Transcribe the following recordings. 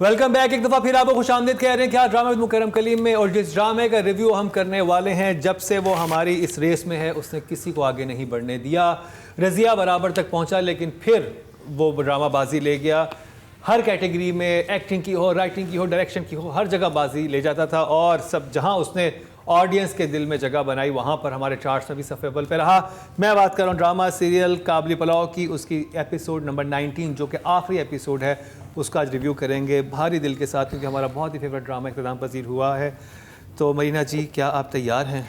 Welcome back. एक दफ़ा फिर आपको खुशामदीद कह रहे हैं क्या ड्रामा विद मुकर्रम कलीम में। और जिस ड्रामे का रिव्यू हम करने वाले हैं, जब से वो हमारी इस रेस में है उसने किसी को आगे नहीं बढ़ने दिया। रज़िया बराबर तक पहुंचा लेकिन फिर वो ड्रामा बाजी ले गया। हर कैटेगरी में एक्टिंग की हो, राइटिंग की हो, डायरेक्शन की हो, हर जगह बाजी ले जाता था। और सब जहां उसने ऑडियंस के दिल में जगह बनाई वहाँ पर हमारे चार्ट्स में भी सफ़े अव्वल पे रहा। मैं बात कर रहा हूँ ड्रामा सीरियल काबली पुलाव की, उसकी एपिसोड नंबर 19 जो कि आखिरी एपिसोड है, उसका आज रिव्यू करेंगे भारी दिल के साथ, क्योंकि हमारा बहुत ही फेवरेट ड्रामा इख्तिताम पजीर हुआ है। तो मरीना जी, क्या आप तैयार हैं?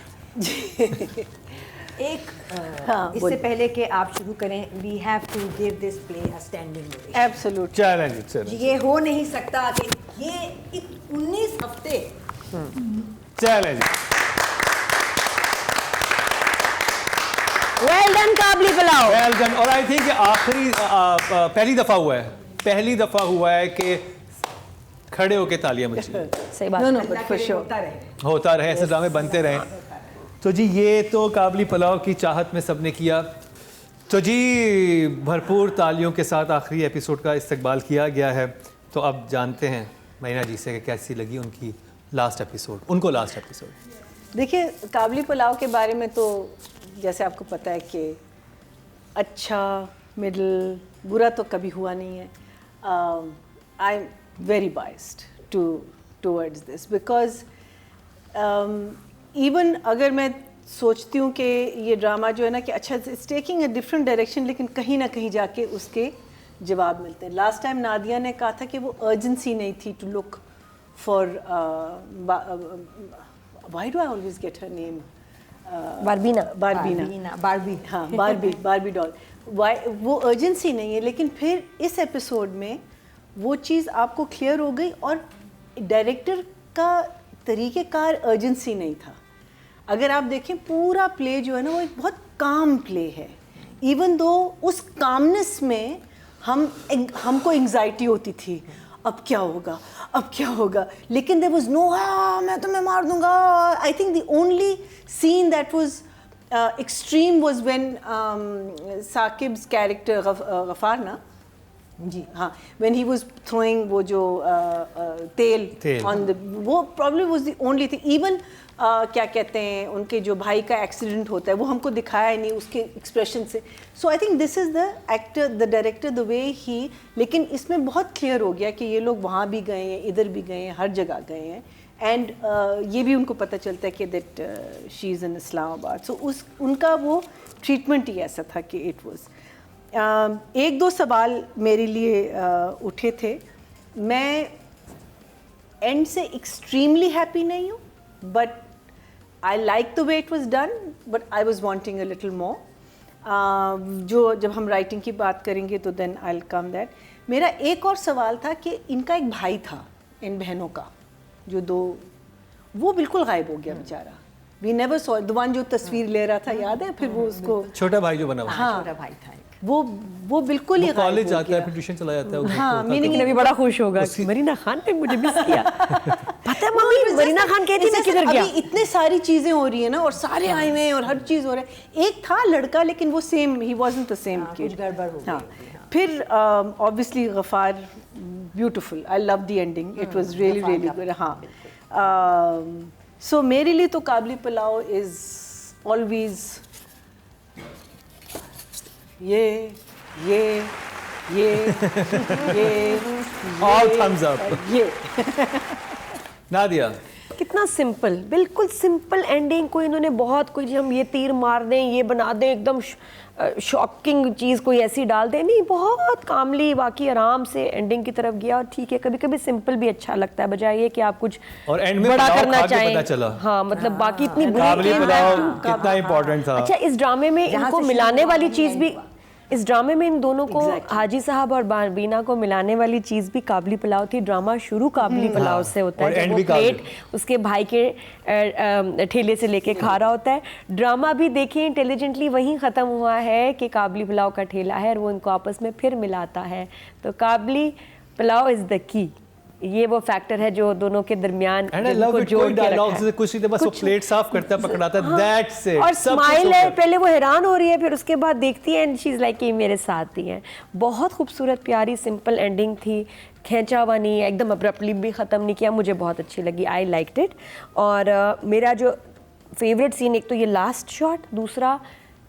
इससे पहले कि आप शुरू करें, we have to give this play a standing ovation. Absolutely. Challenge ये हो नहीं सकता कि ये 19 हफ्ते challenge. Well done Kabuli pulao. Well done. और आई थिंक आखिरी पहली दफ़ा हुआ है कि खड़े होके तालियां बजी। सही बात। नो बट फॉर श्योर होता रहे, ऐसे ड्रामे बनते रहे। तो जी ये तो काबली पुलाव की चाहत में सबने किया। तो जी भरपूर तालियों के साथ आखिरी एपिसोड का इस्तकबाल किया गया है। तो अब जानते हैं मरीना जी से कि कैसी लगी उनको लास्ट एपिसोड। देखिए, काबली पुलाव के बारे में तो जैसे आपको पता है कि अच्छा, मिडल, बुरा तो कभी हुआ नहीं है। I am very biased towards this because even अगर मैं सोचती हूँ कि ये ड्रामा जो है ना कि अच्छा it's taking a different direction, लेकिन कहीं ना कहीं जाके उसके जवाब मिलते हैं। लास्ट टाइम नादिया ने कहा था कि वो अर्जेंसी नहीं थी to look for why do I always get her name, Barbie doll. वो अर्जेंसी नहीं है, लेकिन फिर इस एपिसोड में वो चीज़ आपको क्लियर हो गई। और डायरेक्टर का तरीक़ेकार अर्जेंसी नहीं था। अगर आप देखें पूरा प्ले जो है ना वो एक बहुत काम प्ले है। इवन दो उस कामनेस में हमको एंग्जाइटी होती थी, अब क्या होगा, लेकिन देयर वाज नो मैं तुम्हें मार दूंगा। I think the only scene that was extreme was when Saqib's character Ghaffar ना जी, हाँ, व्हेन ही वाज थ्रोइंग वो जो तेल ऑन द, वो problem was the only thing. Even क्या कहते हैं, उनके जो भाई का एक्सीडेंट होता है वो हमको दिखाया ही नहीं उसके एक्सप्रेशन से। So I think this is the actor, the director, the way ही। लेकिन इसमें बहुत क्लियर हो गया कि ये लोग वहाँ भी गए हैं, इधर भी गए हैं, हर जगह गए हैं। एंड ये भी उनको पता चलता है कि that she is in Islamabad. So उनका वो ट्रीटमेंट ही ऐसा था कि इट वाज। एक दो सवाल मेरे लिए उठे थे। मैं एंड से एक्सट्रीमली हैप्पी नहीं हूँ, but I like the way it was done, but I was wanting a little more. जो जब हम राइटिंग की बात करेंगे तो then I will come that. मेरा एक और सवाल था कि इनका एक भाई था, इन बहनों का जो दो, वो बिल्कुल गायब हो गया बेचारा। We never saw the one जो तस्वीर ले रहा था, याद है? फिर वो उसको छोटा भाई जो बना हुआ, हाँ, छोटा भाई था, वो बिल्कुल ही कॉलेज जाता है, फिर ट्यूशन चला जाता है। हाँ, मीनिंग भी बड़ा खुश होगा मरीना खान ने मुझे मिस किया। पता है मम्मी, मरीना खान कहती मैं किधर गया। अभी इतने सारी चीजें हो रही है ना, और सारे आए हुए हैं और हर चीज हो रहा है। एक था लड़का, लेकिन वो सेम, ही वाजंट द सेम किड, कुछ गड़बड़ हो गई। फिर obviously Gaffar, beautiful, I love the ending, it was really really good. हाँ, सो मेरे लिए तो काबली पुलाव इज ऑलवेज ये ऑल थम्स अप। ये नादिया, कितना सिंपल, बिल्कुल सिंपल एंडिंग। कोई इन्होंने बहुत कोई हम ये तीर मार दें, ये बना दें, एकदम शॉकिंग चीज़ कोई ऐसी डाल दें, नहीं, बहुत कामली बाकी आराम से एंडिंग की तरफ गया। और ठीक है, कभी कभी सिंपल भी अच्छा लगता है, बजाय ये कि आप कुछ और एंड में बड़ा करना चाहें। पता चला। हाँ, मतलब बाकी इतनी काबली पुलाव कितना इंपॉर्टेंट था। अच्छा, इस ड्रामे में इनको मिलाने वाली चीज़ भी, इस ड्रामे में इन दोनों को हाजी साहब और बारबीना को मिलाने वाली चीज़ भी काबली पुलाव थी। ड्रामा शुरू काबली पुलाव से होता है, जब वो प्लेट उसके भाई के ठेले से लेके खा रहा होता है। ड्रामा भी देखिए इंटेलिजेंटली वहीं ख़त्म हुआ है कि काबली पुलाव का ठेला है और वो इनको आपस में फिर मिलाता है। तो Kabli pulao is the key. ये वो फैक्टर है जो दोनों के दरमियान And I love जिनको it, जोड़ कोई के रखा डायलॉग है। जैसे कुछ नहीं, बस वो प्लेट साफ करता है, पकड़ाता है, that's it, और सब कुछ स्माइल है, होकर। पहले वो हैरान हो रही है, फिर उसके बाद देखती है एंड शी इज लाइक ये मेरे साथ ही है। बहुत खूबसूरत प्यारी सिंपल एंडिंग थी, खींचा हुआ नहीं है, एकदम अब्रप्टली भी ख़त्म नहीं किया, मुझे बहुत अच्छी लगी, आई लाइक्ड इट। और मेरा जो फेवरेट सीन, एक तो ये लास्ट शॉट, दूसरा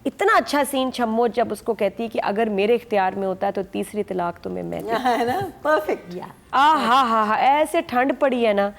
इतना अच्छा सीन छम्मो जब उसको कहती है कि अगर मेरे इख्तियार में होता है तो तीसरी तलाक तुम्हें मैं है ना, परफेक्ट। हा ऐसे ठंड पड़ी है ना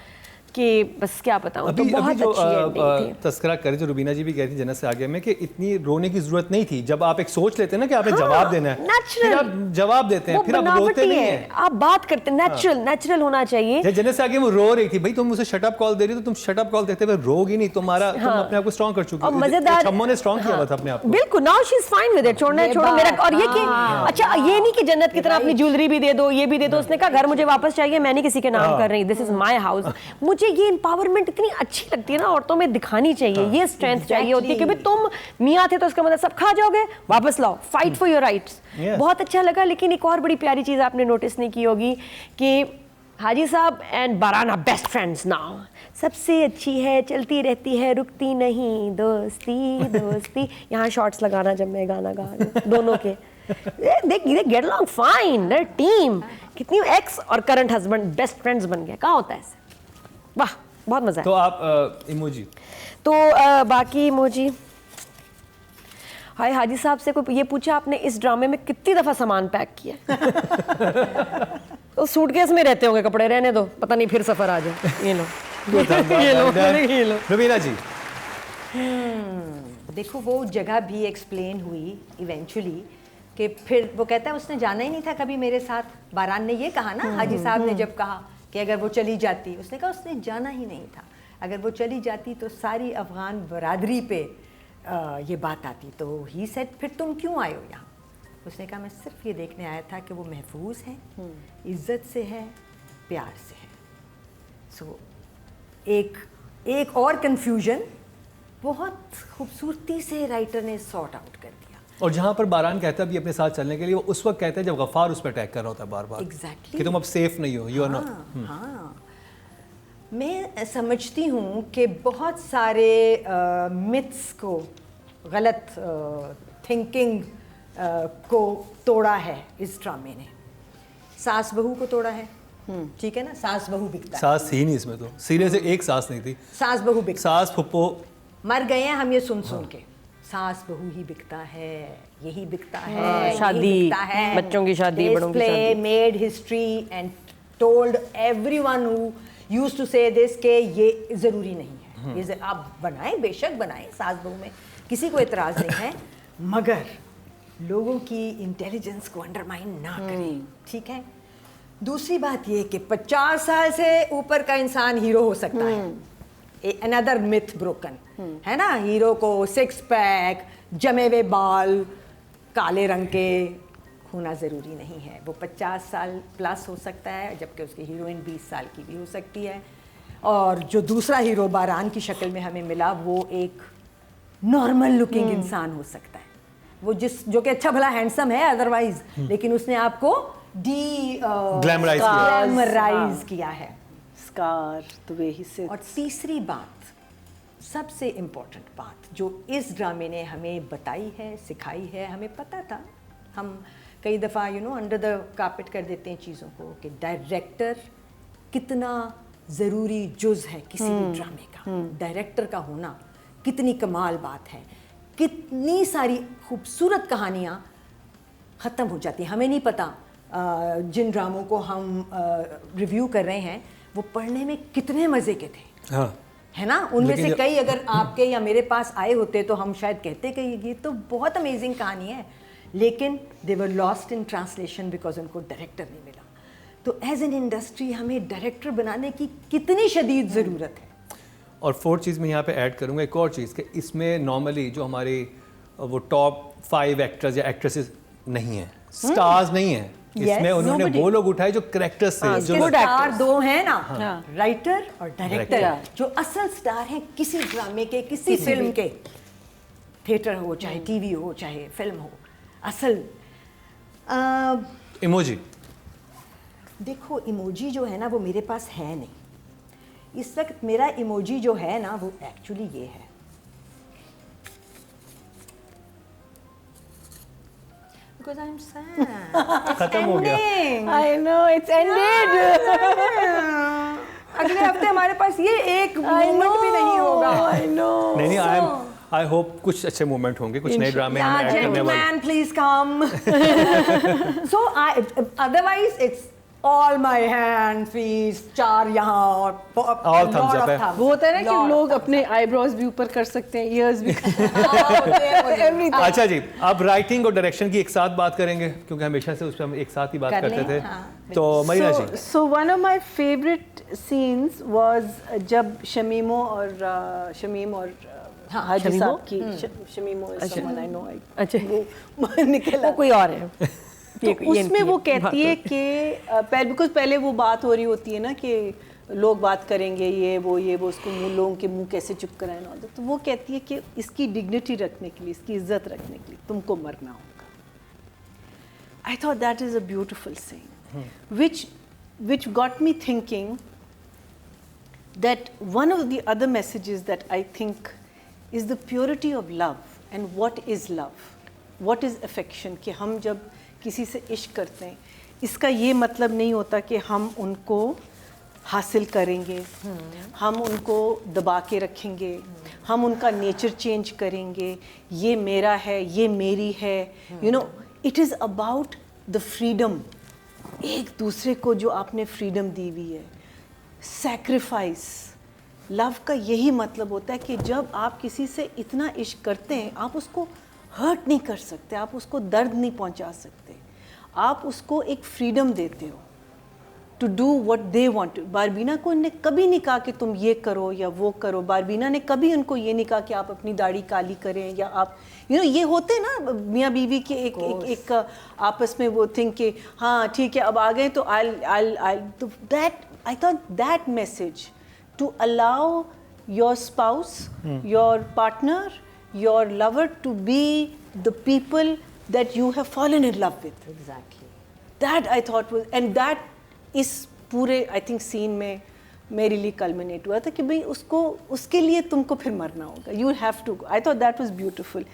कि बस क्या बताऊं। तो अभी बहुत जो अच्छी एंडिंग थी। तस्करा करे जो रुबीना जी भी कह रही थी जन्नत से आगे में, कि इतनी रोने की जरूरत नहीं थी। जब आप एक सोच लेते हैं ना कि आपने जवाब देना है, फिर आप जवाब देते हैं, वो फिर आप रोते बनावटी नहीं है, हैं। आप बात करते हैं, नेचुरल होना चाहिए। जब जन्नत से आगे वो रो रही थी, भाई तुम मुझे शट अप कॉल दे रही हो तो तुम शट अप कॉल देते हुए रोगी नहीं, तुम्हारा तुम अपने आप को स्ट्रांग कर चुकी और हो। मजेदार, छम्मो ने स्ट्रांग किया हुआ था अपने आप को। बिल्कुल, now she is fine with it, छोड़ना है छोड़ो मेरा। और ये कि अच्छा, ये नहीं कि जन्नत की तरह अपनी ज्वेलरी भी दे दो, ये भी दे दो। उसने कहा घर मुझे वापस चाहिए, मैं नहीं किसी के नाम कर रही, दिस इज माय हाउस। मुझे ये एम्पावरमेंट इतनी अच्छी लगती है ना, औरतों में दिखानी चाहिए, ये स्ट्रेंथ चाहिए होती है कि भाई तुम मियाँ थे तो उसका मतलब सब खा जाओगे, वापस लाओ, फाइट फॉर योर राइट्स। बहुत अच्छा लगा। लेकिन एक और बड़ी प्यारी चीज़ आपने नोटिस नहीं की होगी कि हाजी साहब एंड बाराना बेस्ट फ्रेंड्स नाउ, सबसे अच्छी है, चलती रहती है, रुकती नहीं, दोस्ती दोस्ती। यहाँ शॉट्स लगाना जब मैं गाना गा रही हूँ दोनों के, they get along fine, they're team. कितनी एक्स और करंट हस्बैंड बेस्ट फ्रेंड्स बन गए, कहाँ होता है ऐसे? वाह, बहुत मजा तो आप इमोजी तो बाकी इमोजी, हाय हाजी साहब से कोई ये पूछा आपने इस ड्रामे में कितनी दफा सामान पैक किया? तो सूटकेस में रहते होंगे कपड़े, रहने दो, पता नहीं फिर सफर आ जाए। ये लो ये लो। रुबीना जी, देखो वो जगह भी एक्सप्लेन हुई इवेंचुअली कि फिर वो कहता है उसने जाना ही नहीं था कभी मेरे साथ। बारान ने ये कहा ना, हाजी साहब ने जब कहा कि अगर वो चली जाती, उसने कहा उसने जाना ही नहीं था, अगर वो चली जाती तो सारी अफ़गान बरादरी पे ये बात आती। तो ही सेड फिर तुम क्यों आए हो यहाँ? उसने कहा मैं सिर्फ ये देखने आया था कि वो महफूज है, इज्जत से है, प्यार से है। सो एक और कन्फ्यूजन बहुत खूबसूरती से राइटर ने सॉर्ट आउट कर दिया। और जहां पर बारान कहता है भी अपने साथ चलने के लिए, वो उस वक्त कहता है जब गफ्फार उस पर अटैक कर रहा होता है बार बार, Exactly. कि तुम अब सेफ नहीं हो, यू आर नॉट। हाँ, मैं समझती हूँ कि बहुत सारे मिथ्स को, गलत थिंकिंग को तोड़ा है इस ड्रामे ने। सास बहू को तोड़ा है, ठीक है ना, सास बहू बिकता है। सास थी नहीं इसमें, तो सीरियल से एक सास नहीं थी, सास बहू बिकता, सास फुप्पो मर गए हैं हम ये सुन के। सास बहू ही बिकता है, यही बिकता है, यही शादी, बिकता है। बच्चों की शादी, बड़ों की This play शादी। made history and told everyone who used to say this कि ये ज़रूरी नहीं है। ये आप बनाएं, बेशक बनाएं, सास बहू में किसी को एतराज़ नहीं है, मगर लोगों की इंटेलिजेंस को अंडरमाइन ना करें, ठीक है। दूसरी बात ये कि 50 साल से ऊपर का इंसान हीरो हो सकता है। अनदर मिथ ब्रोकन है ना, हीरो को 6 पैक, जमे हुए बाल, काले रंग के होना ज़रूरी नहीं है। वो 50 साल प्लस हो सकता है, जबकि उसकी हीरोइन 20 साल की भी हो सकती है। और जो दूसरा हीरो बारान की शक्ल में हमें मिला, वो एक नॉर्मल लुकिंग इंसान हो सकता है, वो जो कि अच्छा भला हैंडसम है अदरवाइज, लेकिन उसने आपको ग्लैमराइज किया है। Scar, the way he sits. और तीसरी बात, सबसे इम्पोर्टेंट बात जो इस ड्रामे ने हमें बताई है, सिखाई है, हमें पता था, हम कई दफ़ा अंडर द कार्पेट कर देते हैं चीज़ों को, कि डायरेक्टर कितना ज़रूरी जुज़ है किसी भी ड्रामे का। डायरेक्टर का होना कितनी कमाल बात है। कितनी सारी खूबसूरत कहानियाँ ख़त्म हो जाती हैं, हमें नहीं पता जिन ड्रामों को हम रिव्यू कर रहे हैं वो पढ़ने में कितने मज़े के थे। हाँ, है ना, उनमें से कई अगर आपके या मेरे पास आए होते तो हम शायद कहते कि ये तो बहुत अमेजिंग कहानी है, लेकिन they were lost in translation because उनको डायरेक्टर नहीं मिला। तो एज एन इंडस्ट्री हमें डायरेक्टर बनाने की कितनी शदीद ज़रूरत है। और फोर्थ चीज़ मैं यहाँ पे ऐड करूँगा, एक और चीज़, कि इसमें नॉर्मली जो हमारे वो टॉप 5 एक्टर्स या एक्ट्रेसेस नहीं हैं, स्टार्स नहीं हैं इसमें, उन्होंने वो लोग उठाए जो कैरेक्टर्स से, जो स्टार 2 हैं ना, राइटर और डायरेक्टर, Director. जो असल स्टार हैं किसी ड्रामे के, किसी फिल्म के, थिएटर हो चाहे टीवी हो चाहे फिल्म हो, असल इमोजी देखो इमोजी जो है ना वो मेरे पास है नहीं इस वक्त। मेरा इमोजी जो है ना वो एक्चुअली ये है। Because I'm sad. खत्म हो गया। I know it's ended. अगले हफ्ते हमारे पास ये एक मोमेंट भी नहीं होगा। I know. नहीं आई होप कुछ अच्छे मोमेंट होंगे, कुछ नए ड्रामे हम ऐड करने वाले। Gentleman, please come. So otherwise it's all my hand, feet, 4 यहाँ और All thumbs up है। वो होता है ना कि लोग अपने आईब्रोज भी ऊपर कर सकते हैं, ईयर्स भी everything. अच्छा जी, अब राइटिंग और डायरेक्शन की एक साथ बात करेंगे क्योंकि हमेशा से उस पर हम एक साथ ही बात करते थे। तो मरीना जी, So one of my favorite scenes was जब शमीम और हाजी साहब की शमीमो is someone I know. अच्छा वो निकला वो कोई और है। तो उसमें वो कहती है कि पहले वो बात हो रही होती है ना कि लोग बात करेंगे ये वो उसको लोगों के मुंह कैसे चुप कराएं ना, तो वो कहती है कि इसकी डिग्निटी रखने के लिए, इसकी इज्जत रखने के लिए तुमको मरना होगा। आई thought that is a beautiful saying which got me thinking that one of the other messages that I think is the purity of love and what is love, what is affection, कि हम जब किसी से इश्क करते हैं इसका ये मतलब नहीं होता कि हम उनको हासिल करेंगे, हम उनको दबा के रखेंगे, हम उनका नेचर चेंज करेंगे, ये मेरा है, ये मेरी है, you know, it is about the freedom. एक दूसरे को जो आपने फ्रीडम दी हुई है, सैक्रिफाइस। लव का यही मतलब होता है कि जब आप किसी से इतना इश्क करते हैं आप उसको हर्ट नहीं कर सकते, आप उसको दर्द नहीं पहुंचा सकते, आप उसको एक फ्रीडम देते हो to do what they want. Barbeena को इन्हें कभी नहीं कहा कि तुम ये करो या वो करो, बारबीना ने कभी उनको ये नहीं कहा कि आप अपनी दाढ़ी काली करें या आप ये होते हैं ना मियाँ बीवी के एक आपस में वो थिंक कि हाँ ठीक है अब आ गए तो आई तो that I thought that message to allow your spouse, your partner, your lover to be the people that you have fallen in love with. Exactly. That I thought was, and that इस पूरे I think scene में मेरे लिए culminate हुआ था कि भाई उसके लिए तुमको फिर मरना होगा. You have to. I thought that was beautiful.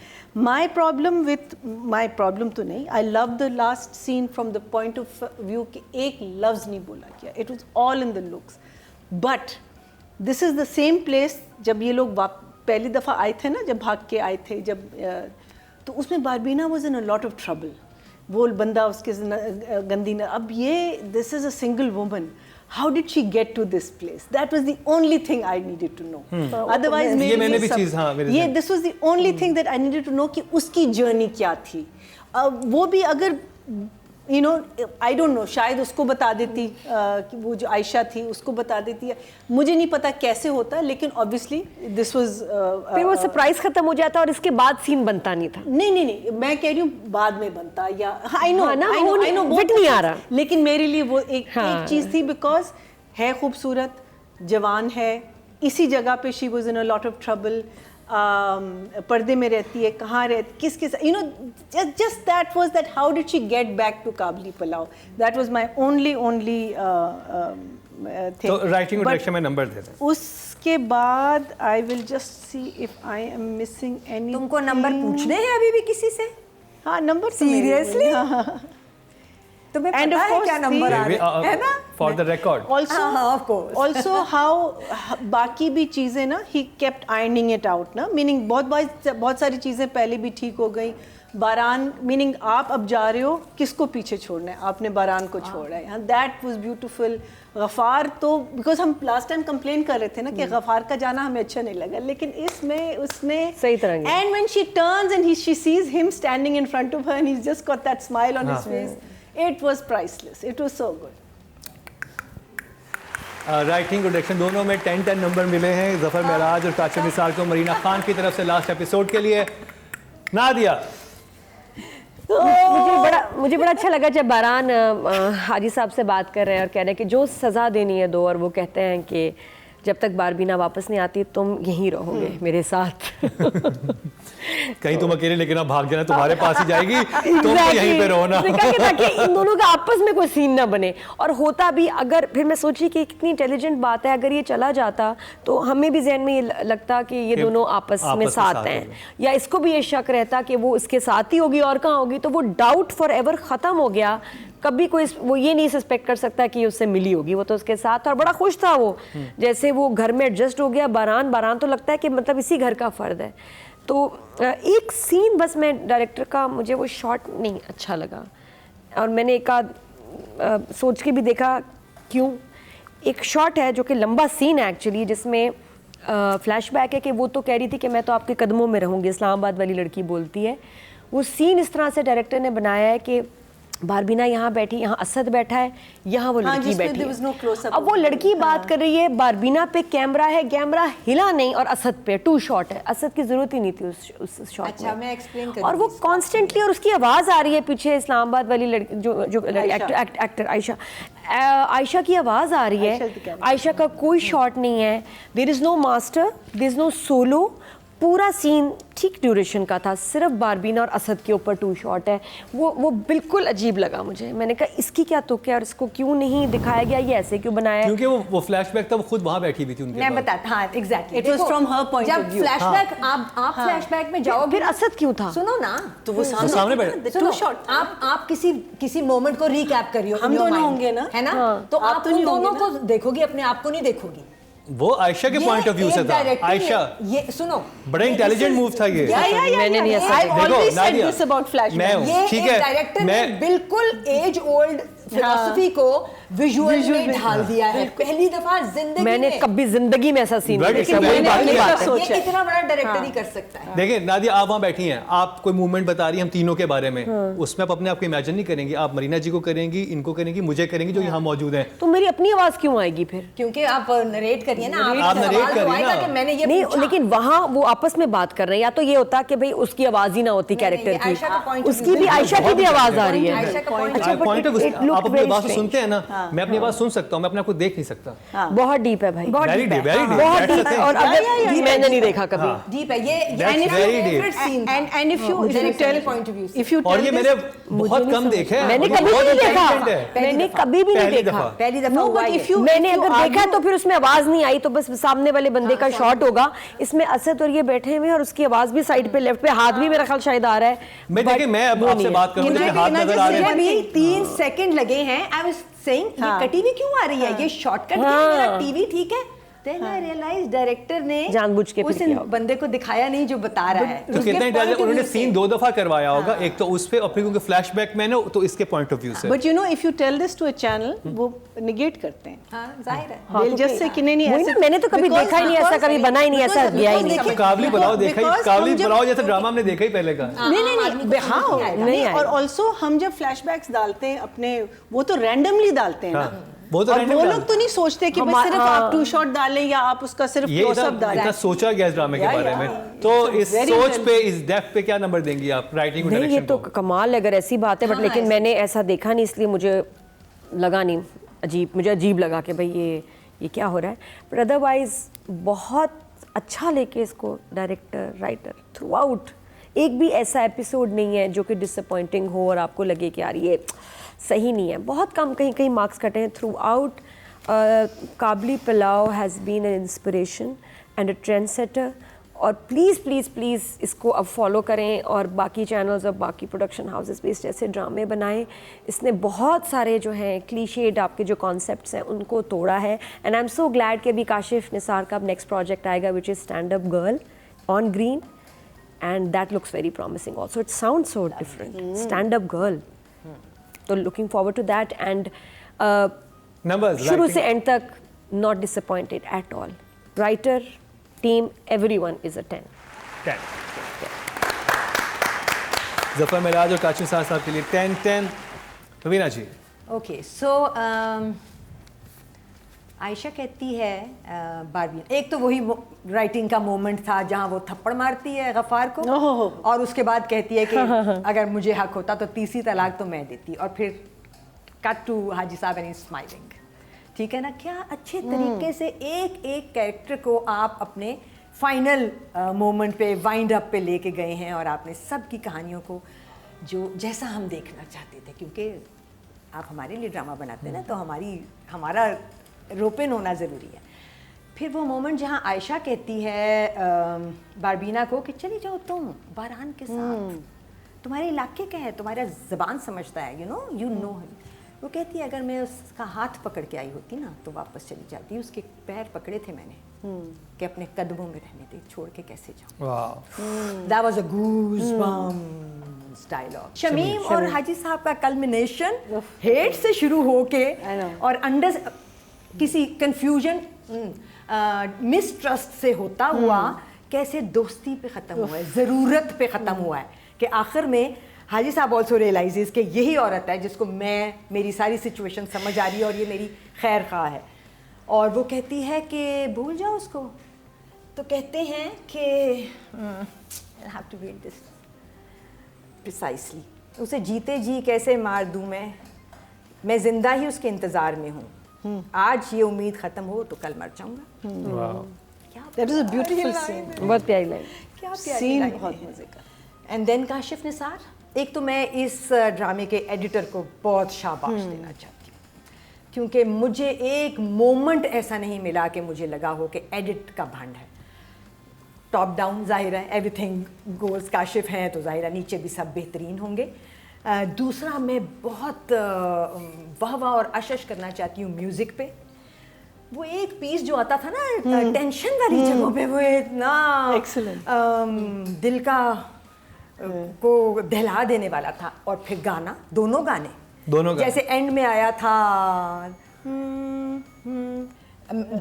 My problem तो नहीं. I love the last scene from the point of view कि एक लफ्ज़ नहीं बोला गया. It was all in the looks. But this is the same place जब ये लोग पहली दफ़ा आए थे ना, जब भाग के आए थे जब, तो उसमें Barbeena was in a lot of trouble. वो बंदा उसके गंदी न, अब ये this is a single woman, how did she get to this place? That was the only thing I needed to know. Otherwise ये मैंने भी चीज़, हाँ, ये this was the only thing that I needed to know कि उसकी journey क्या थी। वो भी अगर you know I don't know, शायद उसको बता देती कि वो जो आयशा थी उसको बता देती है, मुझे नहीं पता कैसे होता, लेकिन ऑब्वियसली दिस वाज फिर वो सरप्राइज खत्म हो जाता और इसके बाद सीन बनता नहीं था। नहीं मैं कह रही हूँ बाद में बनता, या आई नो बिट नहीं आ रहा, लेकिन मेरे लिए वो एक चीज़ थी बिकॉज है खूबसूरत, जवान है, इसी जगह पे she was in a lot of trouble, पर्दे में रहती है, कहाँ रहती, किसके साथ, you know, just that was that how did she get back to Kabli Pulao, that was my only thing. तो राइटिंग और डायरेक्शन में नंबर देते हैं। उसके बाद I will just see if I am missing any. तुमको नंबर पूछने हैं अभी भी किसी से? हाँ, नंबर सीरियसली तुम्हें पता है क्या नंबर आ रहे हैं, है ना? For the record also how बाकी भी चीज़ें ना, he kept ironing it out ना, मीनिंग बहुत सारी चीज़ें पहले भी ठीक हो गई। बारान, मीनिंग आप अब जा रहे हो, किसको पीछे छोड़ना है? आपने बारान को छोड़ा है। That was beautiful. गफ़ार तो बिकॉज हम लास्ट टाइम कंप्लेन कर रहे थे ना कि गफ़ार का जाना हमें अच्छा नहीं लगा, लेकिन इसमें उसने सही तरह, and when she turns and she sees him standing in front of her and he just got that smile on his face, it was priceless, it was so good. Writing और डायरेक्शन दोनों में 10-10 number मिले हैं ज़फ़र मेराज और काशिफ निसार को मरीना खान की तरफ से लास्ट एपिसोड के लिए। नादिया, मुझे बड़ा अच्छा लगा जब बारान हाजी साहब से बात कर रहे हैं और कह रहे हैं कि जो सज़ा देनी है दो, और वो कहते हैं कि जब तक बारबीना वापस नहीं आती तुम यहीं रहोगे मेरे साथ। कहीं तुम अकेले लेकिन आप भाग जाना, तुम्हारे पास ही जाएगी, तुम तो यहीं पे रहो ना। ताकि इन दोनों का आपस में कोई सीन ना बने। और होता भी अगर, फिर मैं सोची कि कितनी इंटेलिजेंट बात है, अगर ये चला जाता तो हमें भी जहन में ये लगता कि ये दोनों आपस में साथ हैं, या इसको भी ये शक रहता कि वो इसके साथ ही होगी और कहाँ होगी, तो वो डाउट फॉर एवर ख़त्म हो गया। कभी कोई वो ये नहीं सस्पेक्ट कर सकता कि उससे मिली होगी, वो तो उसके साथ, और बड़ा खुश था वो, जैसे वो घर में एडजस्ट हो गया। बारान तो लगता है कि मतलब इसी घर का फ़र्द है। तो एक सीन बस मैं डायरेक्टर का, मुझे वो शॉट नहीं अच्छा लगा, और मैंने एक आध सोच के भी देखा क्यों। एक शॉट है जो कि लंबा सीन है एक्चुअली, जिसमें फ्लैशबैक है कि वो तो कह रही थी कि मैं तो आपके कदमों में रहूँगी, इस्लामाबाद वाली लड़की बोलती है। वो सीन इस तरह से डायरेक्टर ने बनाया है कि बारबीना यहाँ बैठी, यहाँ असद बैठा है, यहाँ वो लड़की बैठी है। अब वो लड़की बात कर रही है, बारबीना पे कैमरा है, कैमरा हिला नहीं, और असद पे 2 शॉट है। असद की जरूरत ही नहीं थी उस शॉट अच्छा, मैं एक्सप्लेन करूँ। और वो कॉन्स्टेंटली, और उसकी आवाज़ आ रही है पीछे, इस्लामाबाद वाली लड़की जो एक्टर आयशा की आवाज़ आ रही है। आयशा का कोई शॉट नहीं है, there is no master, there is no solo, पूरा सीन ठीक ड्यूरेशन का था, सिर्फ बारबीना और असद के ऊपर 2 शॉट है। वो बिल्कुल अजीब लगा मुझे। मैंने कहा इसकी क्या तुक है, और इसको क्यों नहीं दिखाया गया, ये ऐसे क्यों बनाया है? क्योंकि वो फ्लैशबैक था, वो खुद वहाँ बैठी हुई थी उनके मैं बताता, हाँ exactly, it was from her point of view. जब फ्लैशबैक आप फ्लैशबैक में जाओ, फिर असद क्यों था? सुनो ना, तो वो सामने बैठे, सुनो, आप किसी मोमेंट को रिकैप करियो, हम दोनों होंगे ना, है ना, तो आप उन दोनों को देखोगी, अपने आप को नहीं देखोगी। वो आयशा के पॉइंट ऑफ व्यू से था। आयशा, ये सुनो, बड़ा इंटेलिजेंट मूव था ये। मैंने नहीं ऐसा देखो, मैं ठीक है, डायरेक्टर ने बिल्कुल एज ओल्ड फिलॉसफी को विजुअल में ढाल दिया है। पहली दफा जिंदगी मैंने कभी जिंदगी में ऐसा सीन नहीं देखा। ये कितना बड़ा डायरेक्टर ही कर सकता है। देखिए नादिया, आप वहाँ बैठी हैं, आप कोई मूवमेंट बता रही हैं हम तीनों के बारे में, उसमें आप अपने आप को इमेजिन नहीं करेंगी, आप मरीना जी को करेंगी, इनको करेंगी, मुझे करेंगी, जो यहाँ मौजूद हैं। तो मेरी अपनी आवाज क्यों आएगी फिर? क्योंकि आप नरेट करिए ना, आप नरेट करिए ना। कि मैंने ये नहीं, लेकिन वहाँ वो आपस में बात कर रहे हैं, या तो ये होता कि भाई उसकी आवाज ही ना होती कैरेक्टर की, उसकी भी, आयशा की भी आवाज आ रही है। पॉइंट ऑफ आप अपनी आवाज सुनते हैं ना, मैं अपनी आवाज सुन सकता हूँ, मैं अपने आप को देख नहीं सकता। बहुत डीप है भाई, बहुत वेरी डीप डीप, बहुत डीप है। और अगर मैंने नहीं देखा कभी, डीप है ये, एंड इफ यू और ये मैंने बहुत कम देखे हैं, मैंने कभी नहीं देखा, मैंने कभी भी नहीं देखा। पहली दफा मैंने अगर देखा तो फिर उसमें आवाज नहीं आई, तो बस सामने वाले बंदे का शॉट होगा। इसमें असद और ये बैठे हुए हैं, और उसकी आवाज भी साइड पे, लेफ्ट पे, हाथ भी मेरा ख्याल शायद आ रहा है। मैं देखिए, मैं अब आपसे बात करूं, मुझे हाथ नजर आ रहे हैं, 3 सेकंड लगे हैं। आई वाज सेइंग ये कटी हुई क्यों आ रही है, ये शॉर्टकट क्या, मेरा टीवी ठीक है। Then I realized डायरेक्टर ने जानबूझ के उस बंदे को दिखाया नहीं जो बता रहा है। तो कितना इंटेलिजेंट, उन्होंने सीन 2 दफा करवाया होगा, एक तो उस पे, अपने क्योंकि फ्लैशबैक में ना, तो इसके पॉइंट ऑफ व्यू से। But you know, if you tell this to a channel, वो निगेट करते हैं। हाँ, जाहिर है। They'll just say कि नहीं ऐसे, मैंने तो कभी देखा ही नहीं, ऐसा कभी बना ही नहीं, ऐसा गया ही नहीं। काबली बुलाओ देखा ही, काबली बुलाओ जैसे ड्रामा हमने देखा ही पहले का। नहीं, हाँ नहीं, और ऑल्सो हम जब फ्लैशबैक्स डालते हैं अपने, वो तो रैंडमली डालते हैं ना, वो तो वो लोग तो नहीं सोचते कि बस सिर्फ आप 2 शॉट डालें या आप उसका सिर्फ क्लोजअप डालें। इतना सोचा गया इस ड्रामे के बारे में, तो इस सोच पे, इस डेप्थ पे क्या नंबर देंगी आप राइटिंग और डायरेक्शन? ये तो कमाल अगर ऐसी बात है, बट लेकिन मैंने ऐसा देखा नहीं, इसलिए मुझे लगा नहीं, मुझे अजीब लगा कि भाई ये क्या हो रहा है। बट अदरवाइज बहुत अच्छा लेके इसको डायरेक्टर, राइटर थ्रू आउट, एक भी ऐसा एपिसोड नहीं है जो कि डिसअपॉइंटिंग हो और आपको लगे कि यार ये सही नहीं है। बहुत कम कहीं मार्क्स कटे हैं throughout. Kabli Pulao has been an inspiration and a trend setter, और प्लीज़ प्लीज़ प्लीज़ इसको अब फॉलो करें, और बाकी चैनल्स और बाकी प्रोडक्शन हाउसेस पे इस जैसे ड्रामे बनाएं। इसने बहुत सारे जो हैं क्लीशेड आपके जो कॉन्सेप्ट्स हैं उनको तोड़ा है, and I am so glad कि अभी काशिफ निसार का अब नेक्स्ट प्रोजेक्ट आएगा which is stand up girl on green, and that looks very promising also. It sounds so different. Stand up girl. So looking forward to that, and numbers शुरू से end तक not disappointed at all. Writer, team, everyone is a 10. Zafar Miraj और काशिफ निसार साहब के लिए 10 रवीना जी। Okay, so Ayesha कहती है बारबीना, एक तो वही राइटिंग का मोमेंट था जहाँ वो थप्पड़ मारती है गफ़ार को, और उसके बाद कहती है कि अगर मुझे हक होता तो तीसरी तलाक तो मैं देती, और फिर कट टू हाजी साहब एंड स्माइलिंग। ठीक है ना, क्या अच्छे तरीके से एक एक कैरेक्टर को आप अपने फाइनल मोमेंट पे वाइंड अप पे लेके गए हैं, और आपने सब की कहानियों को जो जैसा हम देखना चाहते थे, क्योंकि आप हमारे लिए ड्रामा बनाते हैं ना, तो हमारा रोपिन होना ज़रूरी है। फिर वो मोमेंट जहाँ आयशा कहती है बारबीना को कि चली जाओ तुम बारान के साथ, तुम्हारे इलाके का है, तुम्हारा ज़बान समझता है, यू नो। वो कहती है अगर मैं उसका हाथ पकड़ के आई होती ना तो वापस चली जाती। उसके पैर पकड़े थे मैंने कि अपने कदमों में रहने दे, छोड़ के कैसे जाऊँ। That was a goosebumps dialogue। Shamim और हाजी साहब का कल्मिनेशन हेट से शुरू होके और अंडर किसी कंफ्यूजन मिसट्रस्ट से होता हुआ कैसे दोस्ती पे ख़त्म हुआ है, ज़रूरत पे ख़त्म हुआ है, कि आखिर में हाजी साहब ऑल्सो रियलाइजेस कि यही औरत है जिसको मेरी सारी सिचुएशन समझ आ रही है और ये मेरी खैर खा है। और वो कहती है कि भूल जाओ उसको, तो कहते हैं कि I have to read this precisely, उसे जीते जी कैसे मार दूँ मैं ज़िंदा ही उसके इंतज़ार में हूँ, आज ये उम्मीद ख़त्म हो तो कल मर जाऊँगा। That is a beautiful scene। बहुत प्यारी लाइन, क्या प्यारी सीन लाइन बहुत है। मजे का। एंड देन काशिफ निसार, एक तो मैं इस ड्रामे के एडिटर को बहुत शाबाश देना चाहती हूँ, क्योंकि मुझे एक मोमेंट ऐसा नहीं मिला कि मुझे लगा हो कि एडिट का भंड है। टॉप डाउन जाहिर है, एवरीथिंग गोल्स, काशिफ हैं तो जाहिर है नीचे भी सब बेहतरीन होंगे। दूसरा मैं बहुत वाह और अशश करना चाहती हूँ म्यूज़िक पे। वो एक पीस जो आता था ना टेंशन वाली जगहों पे, वो इतना दिल का को दहला देने वाला था। और फिर गाना, दोनों गाने जैसे एंड में आया था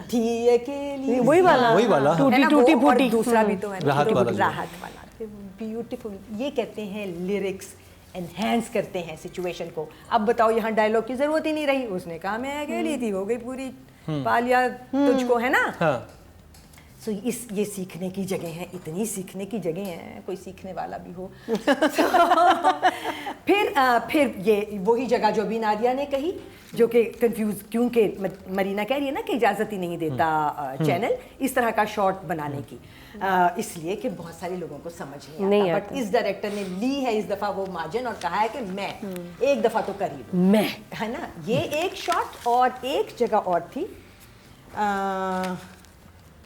थी अकेली, वही वाला टूटी टूटी फूटी, दूसरा भी तो है राहत वाला ब्यूटीफुल। ये कहते हैं लिरिक्स एनहेंस करते हैं सिचुएशन को। अब बताओ यहाँ डायलॉग की जरूरत ही नहीं रही, उसने कहा मैं अकेली थी, हो गई पूरी पालिया तुझको, है ना। सो ये सीखने की जगह है, इतनी सीखने की जगह है, कोई सीखने वाला भी हो। फिर ये वही जगह जो अभी नादिया ने कही, जो कि कंफ्यूज, क्योंकि मरीना कह रही है ना कि इजाज़त ही नहीं देता चैनल इस तरह का शॉट बनाने की, इसलिए कि बहुत सारे लोगों को समझ नहीं आता। बट इस डायरेक्टर ने ली है इस दफ़ा वो मार्जिन और कहा है कि मैं एक दफ़ा तो कर ही लूँ, मैं, है ना। ये एक शॉट और एक जगह और थी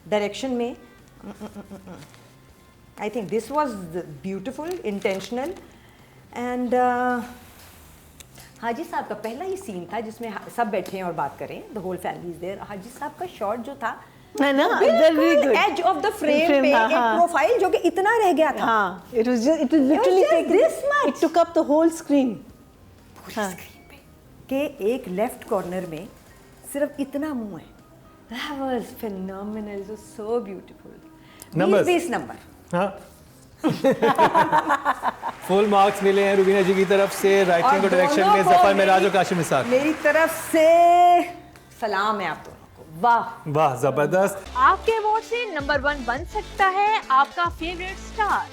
डायरेक्शन में, I think this was beautiful, intentional. And Haji Sahab का पहला ही सीन था जिसमें सब बैठे हैं और बात करें, the whole family is there. Haji Sahab का शॉट जो था है ना, एज ऑफ द फ्रेम पे एक प्रोफाइल जो कि इतना रह गया था। It was literally this much. It took up the whole screen। पूरी स्क्रीन पे के एक लेफ्ट कॉर्नर में सिर्फ इतना मुंह है। That was phenomenal, it was so beautiful। Numbers? 20 number. हाँ फुल मार्क्स मिले हैं रुबीना जी की तरफ से, राइटिंग और डायरेक्शन में ज़फ़र मेराज और काशिफ निसार। मेरी तरफ से सलाम है आप दोनों को, वाह वाह जबरदस्त। आपके वोट से नंबर 1 बन सकता है आपका फेवरेट स्टार।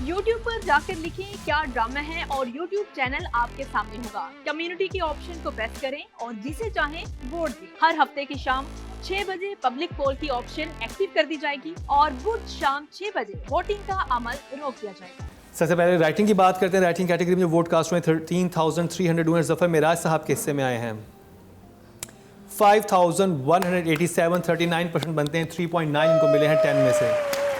YouTube पर जाकर लिखें क्या ड्रामा है और YouTube चैनल आपके सामने होगा। कम्युनिटी के ऑप्शन को प्रेस करें और जिसे चाहें वोट दें। हर हफ्ते की शाम 6 बजे पब्लिक पोल की ऑप्शन एक्टिव कर दी जाएगी और बुध शाम 6 बजे वोटिंग का अमल रोक दिया जाएगा। सबसे पहले राइटिंग की बात करते हैं। राइटिंग कैटेगरी में जो वोट कास्ट हुए 13,300 विनर ज़फ़र मेराज साहब के हिस्से में आए हैं। 5,187, 39% बनते हैं। 3.9 इनको मिले हैं 10 में से।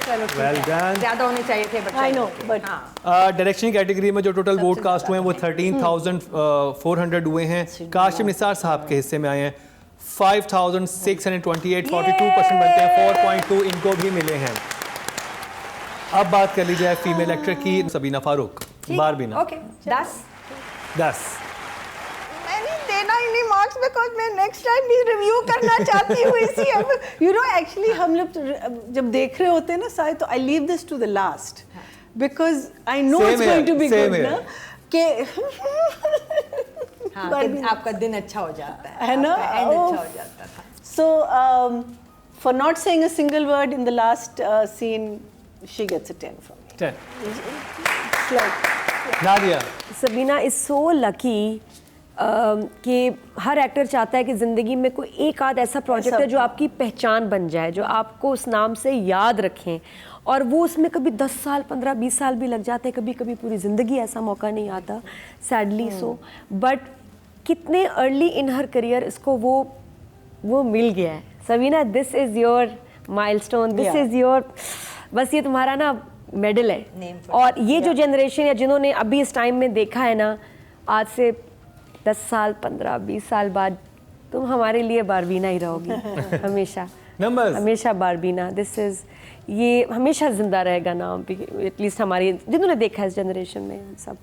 चलो Well done। ज़्यादा होने चाहिए थे, I know, but direction category में जो टोटल वोट कास्ट हुए हैं वो 13,400 हुए हैं। काशिफ निसार साहब के हिस्से में आए हैं 5,628, 42% बनते हैं। 4.2 इनको भी मिले हैं। अब बात कर ली जाए फीमेल एक्टर की, सबीना फारूक, बारबीना। ओके 10 मैंने देना ही नहीं मार्क्स, बिकॉज मैं नेक्स्ट टाइम भी रिव्यू करना चाहती हूँ इसी। अब यू नो एक्चुअली हम लोग जब देख रहे होते हैं ना सारे, तो I leave this to the last because I know it's going to be good ना, कि आपका दिन अच्छा हो जाता है ना, एंड अच्छा हो जाता था। So for not saying a single word in the last scene, she gets a 10 from me. 10 It's like Nadia. Sabina is so lucky कि हर एक्टर चाहता है कि ज़िंदगी में कोई एक आध ऐसा प्रोजेक्ट है जो आपकी पहचान बन जाए, जो आपको उस नाम से याद रखें, और वो उसमें कभी 10 साल 15-20 साल भी लग जाते हैं, कभी कभी पूरी ज़िंदगी ऐसा मौका नहीं आता, सैडली सो। बट कितने अर्ली इन हर करियर इसको वो मिल गया है। Sabina, this is your milestone, this is your, बस ये तुम्हारा ना मेडल है। और ये जो जनरेशन या जिन्होंने अभी इस टाइम में देखा है ना, आज से 10 साल 15-20 साल बाद तुम हमारे लिए बारबीना ही रहोगी हमेशा। नंबर्स हमेशा बारबीना, दिस इज़, ये हमेशा जिंदा रहेगा नाम, एटलीस्ट हमारी जिन्होंने देखा है इस जनरेशन में सब,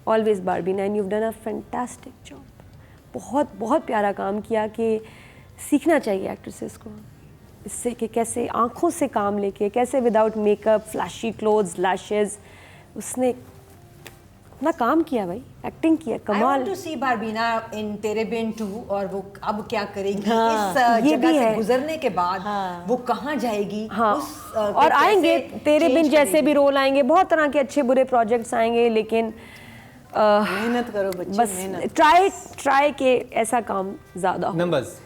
always Barbeena. And you done a fantastic job. बहुत बहुत प्यारा काम किया कि सीखना चाहिए एक्ट्रेसेस को इससे कि कैसे आंखों से काम लेके, कैसे without makeup, flashy clothes, lashes, उसने अपना काम किया भाई, एक्टिंग किया, I कमाल। want to see बारबीना in तेरे बिन 2, और वो अब क्या करेगी, हाँ, इस ये जगह भी से है। गुजरने के बाद वो कहाँ जाएगी। हाँ, को और आएंगे कैसे तेरे बिन change जैसे करेगी। भी रोल आएंगे, बहुत तरह के अच्छे बुरे प्रोजेक्ट्स आएंगे, लेकिन मेहनत करो बच्चे, बस मेहनत। ट्राई के ऐसा काम ज़्यादा हो। Numbers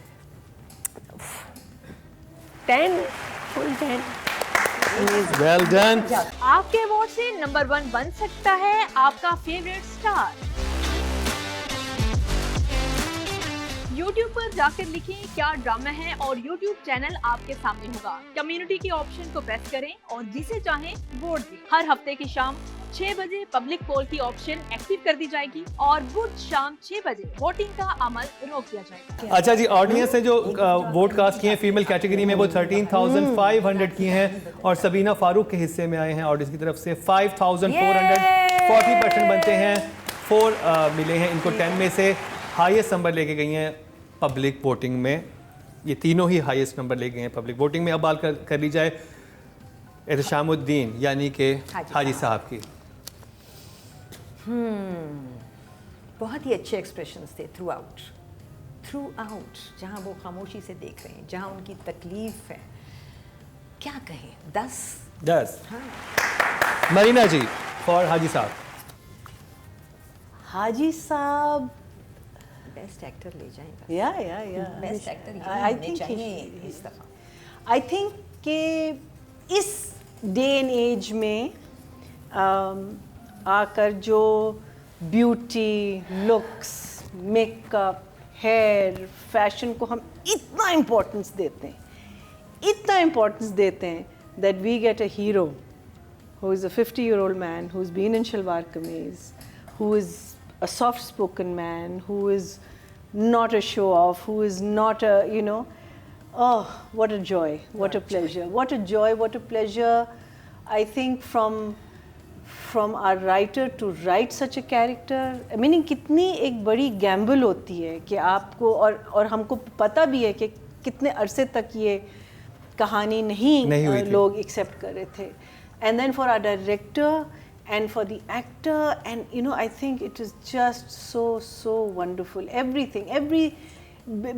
10 full 10। Well done. आपके अवार्ड से नंबर 1 बन सकता है आपका फेवरेट स्टार। YouTube पर जाकर लिखें क्या ड्रामा है और YouTube चैनल आपके सामने होगा। कम्युनिटी के ऑप्शन को प्रेस करें और जिसे चाहें वोट दें। हर हफ्ते की शाम 6 बजे पब्लिक पोल की ऑप्शन एक्टिव कर दी जाएगी और बुध शाम 6 बजे वोटिंग का अमल रोक दिया जाएगा। अच्छा जी, ऑडियंस ने जो वोट कास्ट किए हैं फीमेल कैटेगरी में वो 13,500 किए हैं और सबीना फारूक के हिस्से में आए हैं ऑडियंस की तरफ से 5,400, 40% बनते हैं। 4 मिले हैं इनको 10 में से। हाईएस्ट नंबर लेके गई हैं पब्लिक वोटिंग में, ये तीनों ही हाईएस्ट नंबर ले गए हैं पब्लिक वोटिंग में। अब बात कर ली जाए एहतशामुद्दीन यानी कि हाजी साहब की। बहुत ही अच्छे एक्सप्रेशंस थे थ्रू आउट, जहाँ वो खामोशी से देख रहे हैं, जहाँ उनकी तकलीफ है, क्या कहें, 10। मरीना जी फॉर हाजी साहब। हाजी साहब बेस्ट एक्टर ले जाएंगे। या बेस्ट एक्टर I think चाहिए he- इस दफा। आई थिंक कि इस डे एंड एज में आकर जो beauty, looks, makeup, hair, fashion को हम इतना इम्पोर्टेंस देते हैं that we get a hero who is a 50-year-old man who's been in Shalwar Kameez, who is a soft-spoken man, who is not a show-off, who is not a, you know, oh, what a joy, what a pleasure, what a joy, what a pleasure. I think from our writer to write such a character, I mean, कितनी एक बड़ी gamble होती है कि आपको और हमको पता भी है कि कितने अरसे तक ये कहानी नहीं हुई थी। लोग एक्सेप्ट कर रहे थे। And then for our director and for the actor, and you know, I think it is just so wonderful. Everything,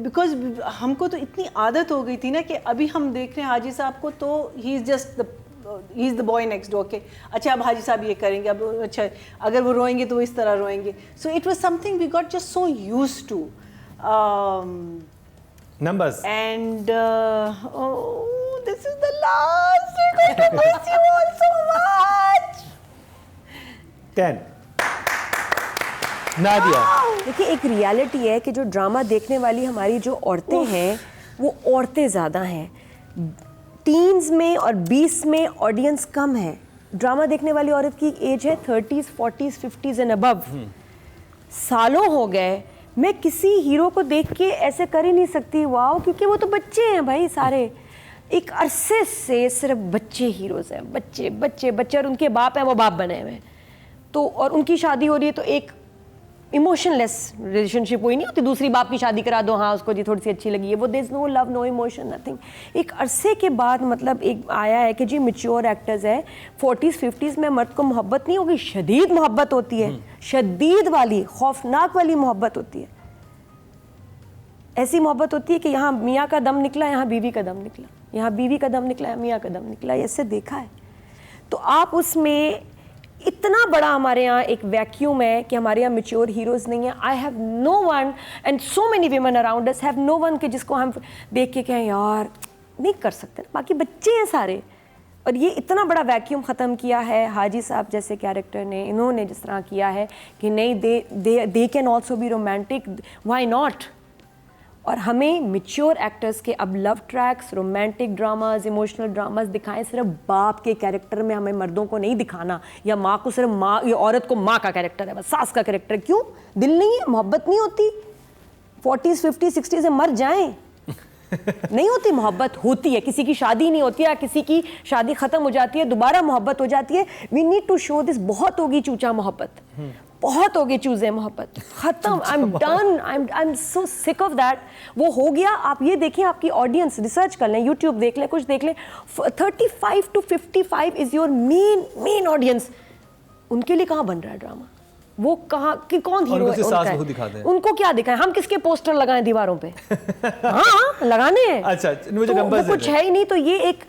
because हमको तो इतनी आदत हो गई थी ना कि अभी हम देख रहे हैं हाजी साहब को तो he is the boy next door के अच्छा अब हाजी साहब ये करेंगे, अब अच्छा अगर वो रोएंगे तो वो इस तरह रोएंगे. So it was something we got just so used to. Numbers. And oh, this is the last. We're going to miss you all so much. 10. Nadia. देखिए, एक रियलिटी है कि जो ड्रामा देखने वाली हमारी जो औरतें हैं वो औरतें ज़्यादा हैं। टीन्स में और 20 में ऑडियंस कम है। ड्रामा देखने वाली औरत की एज है 30s, 40s, 50s and above. सालों हो गए मैं किसी हीरो को देख के ऐसे कर ही नहीं सकती वाओ, क्योंकि वो तो बच्चे हैं भाई सारे। एक अरसे से सिर्फ बच्चे हीरोज़ हैं, बच्चे बच्चे बच्चे, और उनके बाप हैं वो बाप बने हुए हैं तो, और उनकी शादी हो रही है तो एक इमोशनलेस रिलेशनशिप हुई नहीं होती, दूसरी बाप की शादी करा दो, हाँ उसको जी थोड़ी सी अच्छी लगी है, वो there is no love, no emotion, nothing. एक अरसे के बाद मतलब एक आया है कि जी मैच्योर एक्टर्स है, 40s 50s में मर्द को मोहब्बत नहीं होगी, शदीद मोहब्बत होती है, शदीद वाली खौफनाक वाली मोहब्बत होती है। ऐसी मोहब्बत होती है कि यहाँ मियाँ का दम निकला, यहाँ बीवी का दम निकला, यहाँ बीवी का दम निकला, यहाँ मियाँ का दम निकला, ऐसे देखा है। तो आप उसमें इतना बड़ा हमारे यहाँ एक वैक्यूम है कि हमारे यहाँ मेच्योर हीरोज़ नहीं है. I have no one and so many women around us have no one कि जिसको हम देख के कहें यार नहीं कर सकते. बाकी बच्चे हैं सारे. और ये इतना बड़ा वैक्यूम ख़त्म किया है हाजी साहब जैसे कैरेक्टर ने, इन्होंने जिस तरह किया है कि नहीं they can also be romantic, why not. और हमें मेच्योर एक्टर्स के अब love tracks, romantic dramas, emotional dramas दिखाएं. सिर्फ बाप के कैरेक्टर में हमें मर्दों को नहीं दिखाना, या माँ को सिर्फ माँ, या औरत को माँ का कैरेक्टर है बस, सास का कैरेक्टर. क्यों? दिल नहीं है, मोहब्बत नहीं होती. 40s 50s 60s से मर जाएं, नहीं होती मोहब्बत. होती है, किसी की शादी नहीं होती है, किसी की शादी खत्म हो जाती है, दोबारा मोहब्बत हो जाती है. We need to show this. बहुत होगी चूचा मोहब्बत, बहुत हो गए चूजे मोहब्बत, खत्म. I am done, I am so sick of that. वो हो गया. आप ये देखें, आपकी ऑडियंस रिसर्च कर लें, यूट्यूब देख लें, कुछ देख लें. 35 to 55 is your main audience. उनके लिए कहाँ बन रहा है ड्रामा? वो कहाँ कि कौन हीरो है उनका? उनको क्या दिखाएं? हम किसके पोस्टर लगाएं दीवारों पे? हाँ लगाने हैं. अच्छा, मुझे तो कुछ है ही नहीं. तो ये एक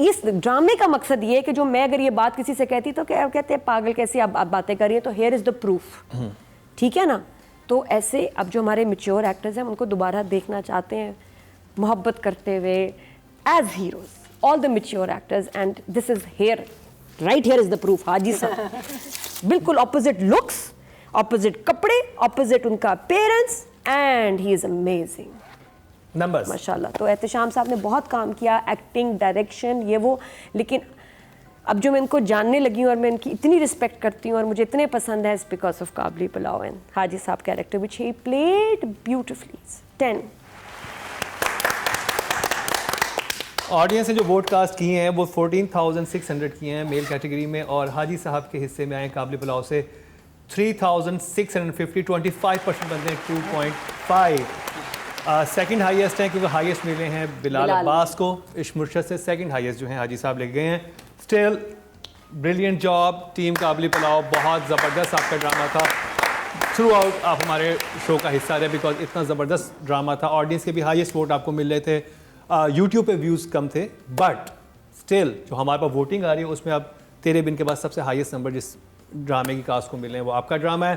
इस ड्रामे का मकसद ये है कि जो मैं अगर ये बात किसी से कहती तो क्या कहते हैं पागल कैसी आप बातें कर रही है. तो हियर इज द प्रूफ. ठीक है ना? तो ऐसे अब जो हमारे मैच्योर एक्टर्स हैं उनको दोबारा देखना चाहते हैं मोहब्बत करते हुए as heroes, all the mature actors. And this is here, right here is the proof. Haji Sahab बिल्कुल ऑपोजिट लुक्स, ऑपोजिट कपड़े, ऑपोजिट उनका parents, and he is amazing. Numbers माशाल्लाह. तो एहतशाम साहब ने बहुत काम किया, एक्टिंग, डायरेक्शन, ये वो. लेकिन अब जो मैं इनको जानने लगी हूँ और मैं इनकी इतनी रिस्पेक्ट करती हूँ और मुझे इतने पसंद है, it's because of Kabli Pulao and Haji Sahab character which he played beautifully. 10. Audience ने जो वोट कास्ट किए हैं वो 14,600 किए हैं मेल कैटेगरी में, और हाजी साहब के हिस्से में आए काबली पुलाव से 3,650, 25% बनते हैं 2.5. सेकंड हाईएस्ट हैं क्योंकि हाईएस्ट मिले हैं बिलाल अब्बास को. इश्क मुर्शद से सेकंड हाईएस्ट जो हैं हाजी साहब लेके गए हैं. Still brilliant job team Kabli Pulao. बहुत ज़बरदस्त आपका ड्रामा था. थ्रू आउट आप हमारे शो का हिस्सा रहे बिकॉज इतना ज़बरदस्त ड्रामा था. ऑडियंस के भी हाईएस्ट वोट आपको मिल रहे थे. यूट्यूब पे व्यूज़ कम थे, बट स्टिल जो हमारे पास वोटिंग आ रही है उसमें अब तेरे बिन के बाद सबसे हाईएस्ट नंबर जिस ड्रामे की कास्ट को मिले हैं वो आपका ड्रामा है.